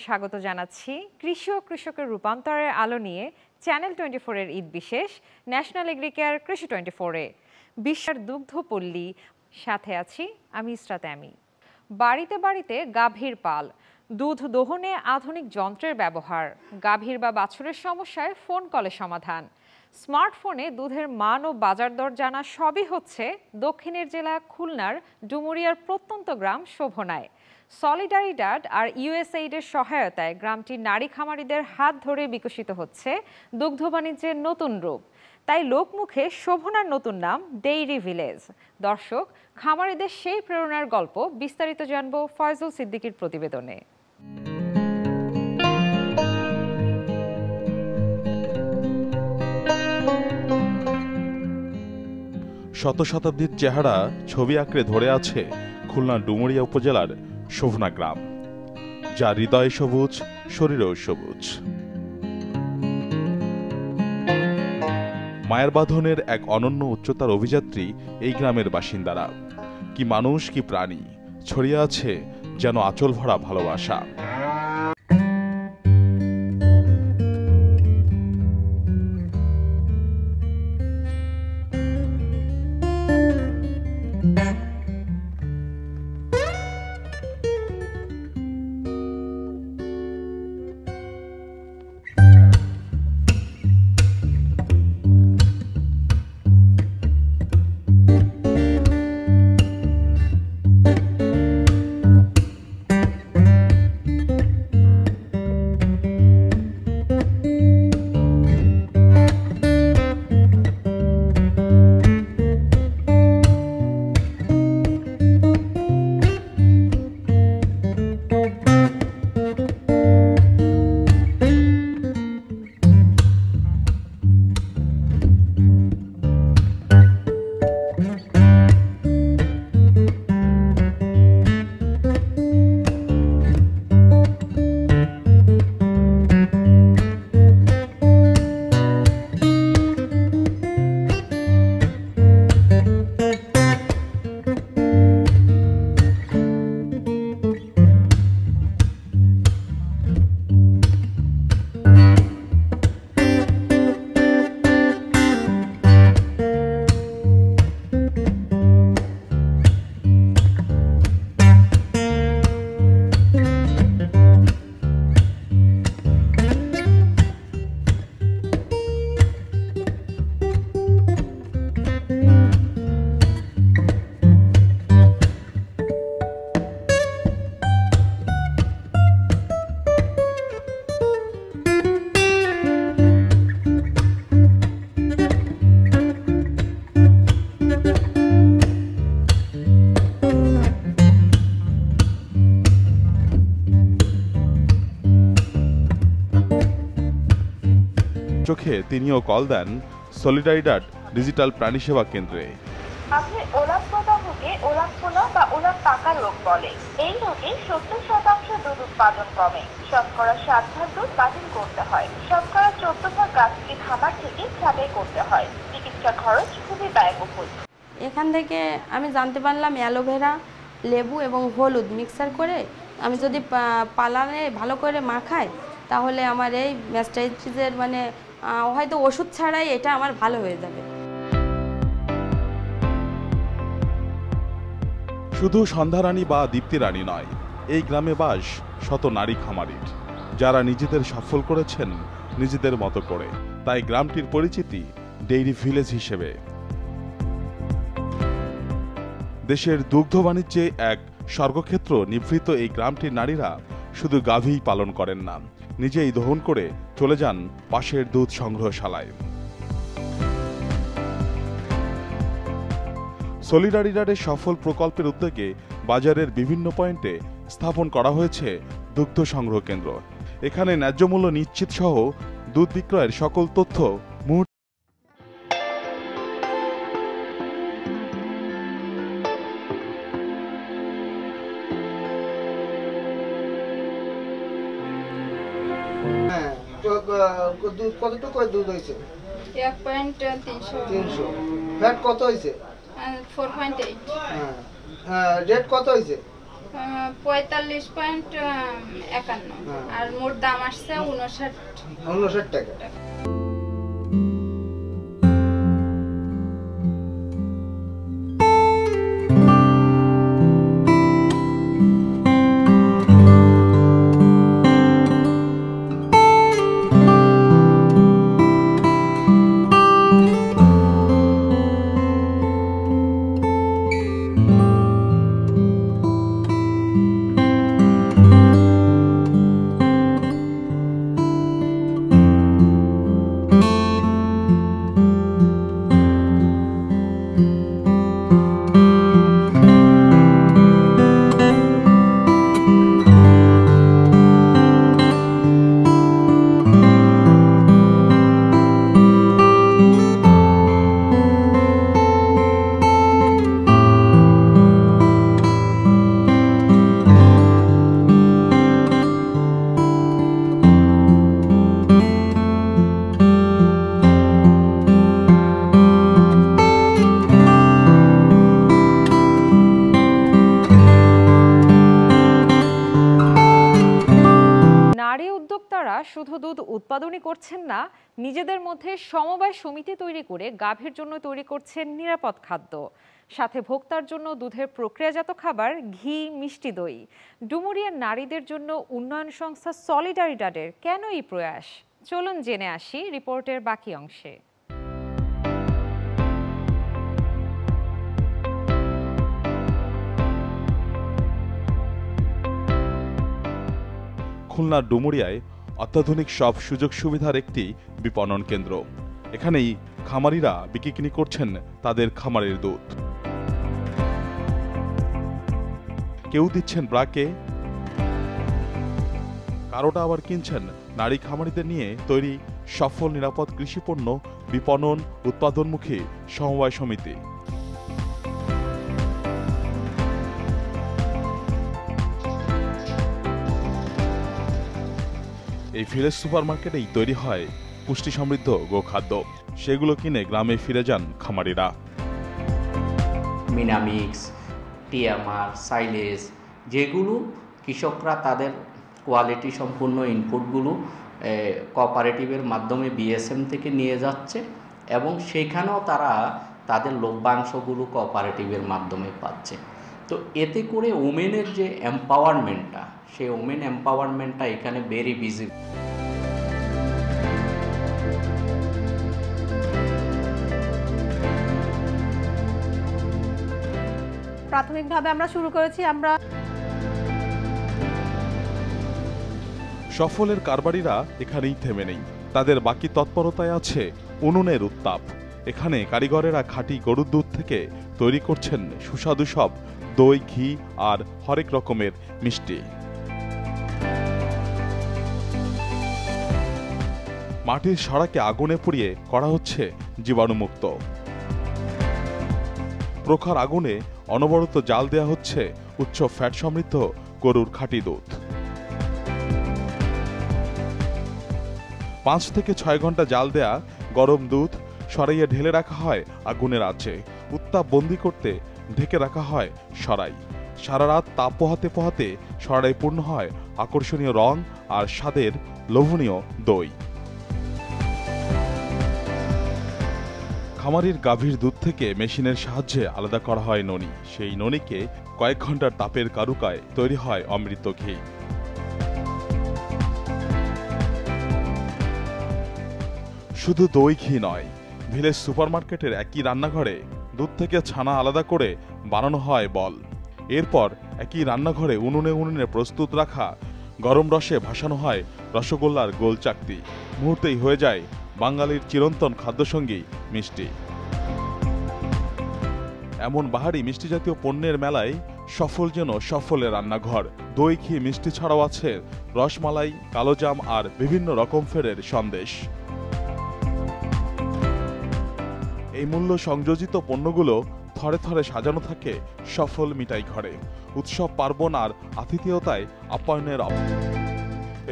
স্বাগত জানাচ্ছি কৃষি ও কৃষকের রূপান্তরের আলো নিয়ে চ্যানেল 24 এর ঈদ বিশেষ ন্যাশনাল এগ্রিকেয়ার কৃষি 24-এ বিশ্বের দুগ্ধপল্লী। সাথে আছি আমি ইসরাত আমি। বাড়িতে বাড়িতে গাভীর পাল, দুধ দোহনে আধুনিক যন্ত্রের ব্যবহার, গাভীর বা বাছুরের সমস্যায় ফোন কলে সমাধান, স্মার্টফোনে দুধের মান ও বাজার দর জানা সবই হচ্ছে দক্ষিণের জেলা খুলনার ডুমুরিয়ার প্রত্যন্ত গ্রাম শোভনায়। সলিডারিডাড আর ইউএসএইডের সহায়তায় গ্রামটির নারী খামারিদের হাত ধরে বিকশিত হচ্ছে দুগ্ধ বাণিজ্যের নতুন রূপ। তাই লোকমুখে শোভনার নতুন নাম ডেইরি ভিলেজ। দর্শক, খামারিদের সেই প্রেরণার গল্প বিস্তারিত জানবো ফয়জুল সিদ্দিকীর প্রতিবেদনে। শত শতাব্দীর চেহারা ছবি আঁকড়ে ধরে আছে খুলনার ডুমুরিয়া উপজেলার শোভনা গ্রাম, যা হৃদয়ে সবুজ, শরীরেও সবুজ। মায়ের বাঁধনের এক অনন্য উচ্চতার অভিযাত্রী এই গ্রামের বাসিন্দারা। কি মানুষ, কি প্রাণী, ছড়িয়ে আছে যেন আঁচল ভরা ভালোবাসা। চোখে তিনিও কল দেন সলিডারিডাড ডিজিটাল প্রাণী সেবা কেন্দ্রে। আপনি ওলাপ প্রদাহকে ওলাপ ফোলা বা ওলাপ পাকা রোগ বলে। এই রোগে 70% দুধ উৎপাদন কমে, শতকরা 7 দুধ বাতিল করতে হয়, শতকরা 14 গাছকে খামার থেকে ছাঁটাই করতে হয়। চিকিৎসা খরচ খুবই ব্যয়বহুল। এখান থেকে আমি জানতে পারলাম অ্যালোভেরা, লেবু এবং হলুদ মিক্সার করে আমি যদি পালানে ভালো করে মাখাই তাহলে আমার এই ম্যাস্টাইটিসের হয়তো ওষুধ ছাড়াই এটা আমার ভালো হয়ে যাবে। শুধু সন্ধ্যারানী বা দীপ্তিরানী নয়, এই গ্রামে বাস শত নারী খামারির, যারা নিজেদের সফল করেছেন নিজেদের মতো করে। তাই গ্রামটির পরিচিতি ডেইরি ভিলেজ হিসেবে। দেশের দুগ্ধ বাণিজ্যে এক স্বর্গক্ষেত্র নিভৃত এই গ্রামটির নারীরা শুধু গাভী পালন করেন না, নিজেই দহন করে চলে যান পাশের দুধ সংগ্রহশালায়। সলিডারিডাডের সফল প্রকল্পের উদ্যোগে বাজারের বিভিন্ন পয়েন্টে স্থাপন করা হয়েছে দুগ্ধ সংগ্রহ কেন্দ্র। এখানে ন্যায্য মূল্য নিশ্চিত সহ দুধ বিক্রয়ের সকল তথ্য দুধ কতটুকু দুধ হয়েছে? 1.300। ফ্যাট কত হয়েছে? 4.8। রেট কত হয়েছে? 45.51 আর মোট দাম আসছে 59 টাকা। শুধু দুধ উৎপাদনই করছেন না, নিজেদের মধ্যে সমবায় সমিতি তৈরি করে গাভীর জন্য তৈরি করছেন নিরাপদ খাদ্য, সাথে ভোক্তার জন্য দুধের প্রক্রিয়াজাত খাবার, ঘি, মিষ্টি দই। ডুমুরিয়ার নারীদের জন্য উন্নয়ন সংস্থা সলিডারিটাদের কেন এই প্রয়াস? চলুন জেনে আসি রিপোর্টের বাকি অংশে। খুলনার ডুমুরিয়ায় অত্যাধুনিক সব সুযোগ সুবিধার একটি বিপণন কেন্দ্র। এখানেই খামারিরা বিক্রি করছেন তাদের খামারের দুধ। কেউ দিচ্ছেন ব্রাকে, কারোটা আবার কিনছেন নারী খামারিদের নিয়ে তৈরি সফল নিরাপদ কৃষিপণ্য বিপণন উৎপাদনমুখী সমবায় সমিতি। এই ভিলেজ সুপারমার্কেটেই তৈরি হয় পুষ্টি সমৃদ্ধ গোখাদ্য। সেগুলো কিনে গ্রামে ফিরে যান খামারিরা। মিনামিক্স, টিএমআর, সাইলেজ, যেগুলো কৃষকরা তাদের কোয়ালিটি সম্পূর্ণ ইনপুটগুলো কোঅপারেটিভের মাধ্যমে বিএসএম থেকে নিয়ে যাচ্ছে এবং সেখানেও তারা তাদের লভ্যাংশগুলো কোঅপারেটিভের মাধ্যমে পাচ্ছে। তো এতে করে ওমেনের যে এম্পাওয়ারমেন্টটা, সেই ওমেন এম্পাওয়ারমেন্টটা এখানে ভেরি ভিজিবল। প্রাথমিকভাবে আমরা শুরু করেছি সফলের কারবারিরা এখানেই থেমে নেই, তাদের বাকি তৎপরতায় আছে উনুনের উত্তাপ। এখানে কারিগরেরা খাঁটি গরুর দুধ থেকে তৈরি করছেন সুস্বাদু সব দই, ঘি আর হরেক রকমের মিষ্টি। মাটির সড়াকে আগুনে পুড়িয়ে করা হচ্ছে জীবাণুমুক্ত। প্রখর আগুনে অনবরত জাল দেয়া হচ্ছে উচ্চ ফ্যাট সমৃদ্ধ গরুর খাঁটি দুধ। 5 থেকে 6 ঘন্টা জাল দেয়া গরম দুধ সরাইয়ে ঢেলে রাখা হয় আগুনের আঁচে। উত্তাপ বন্দি করতে ঢেকে রাখা হয় সরাই। সারা রাত তাপ পোহাতে পোহাতে সরাই পূর্ণ হয় আকর্ষণীয় রং আর স্বাদের লোভনীয় দই। খামারির গাভীর দুধ থেকে মেশিনের সাহায্যে আলাদা করা হয় ননি। সেই ননিকে কয়েক ঘন্টার তাপের কারুকায় তৈরি হয় অমৃত ঘি। শুধু দই, ঘি নয়, ভিলেজ সুপারমার্কেটের একই রান্নাঘরে দুধ থেকে ছানা আলাদা করে বানানো হয় বল। এরপর একই রান্নাঘরে উনুনে প্রস্তুত রাখা গরম রসে ভাসানো হয় রসগোল্লার গোল চাকতি। মুহূর্তেই হয়ে যায় বাঙালির চিরন্তন খাদ্যসঙ্গী মিষ্টি। এমন বাহারি মিষ্টি জাতীয় পণ্যের মেলায় সফল যেন সফলের রান্নাঘর। দই, ঘি, মিষ্টি ছাড়াও আছে রসমালাই, কালোজাম আর বিভিন্ন রকম ফেরের সন্দেশ। এই মূল্য সংযোজিত পণ্যগুলো থরে থরে সাজানো থাকে সফল মিঠাই ঘরে। উৎসব, পার্বণ আর আতিথেয়তায় আপ্যায়নের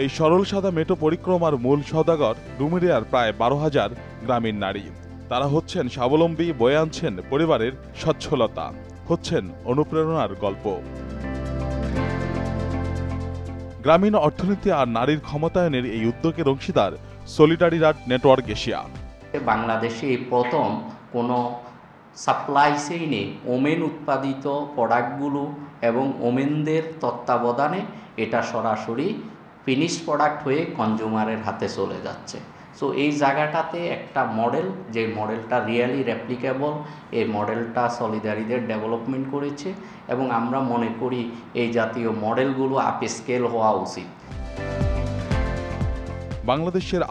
এই সরল সাদা মেটো পরিক্রমার মূল সওদাগর ডুমুরিয়ার প্রায় 12,000 গ্রামীণ নারী। তারা হচ্ছেন স্বাবলম্বী, বয়ে আনছেন পরিবারের সচ্ছলতা, হচ্ছেন অনুপ্রেরণার গল্প। গ্রামীণ অর্থনীতি আর নারীর ক্ষমতায়নের এই উদ্যোগের অংশীদার সলিডারিরাট নেটওয়ার্ক এশিয়া। বাংলাদেশে এই প্রথম কোনো সাপ্লাই চেইনে ওমেন উৎপাদিত প্রোডাক্টগুলো এবং ওমেনদের তত্ত্বাবধানে এটা সরাসরি ফিনিশ প্রোডাক্ট হয়ে কনজিউমারের হাতে চলে যাচ্ছে। সো এই জায়গাটাতে একটা মডেল, যে মডেলটা রিয়েলি রেপ্লিকেবল, এই মডেলটা সলিডারিদের ডেভেলপমেন্ট করেছে এবং আমরা মনে করি এই জাতীয় মডেলগুলো আপ স্কেল হওয়া উচিত। বাংলাদেশের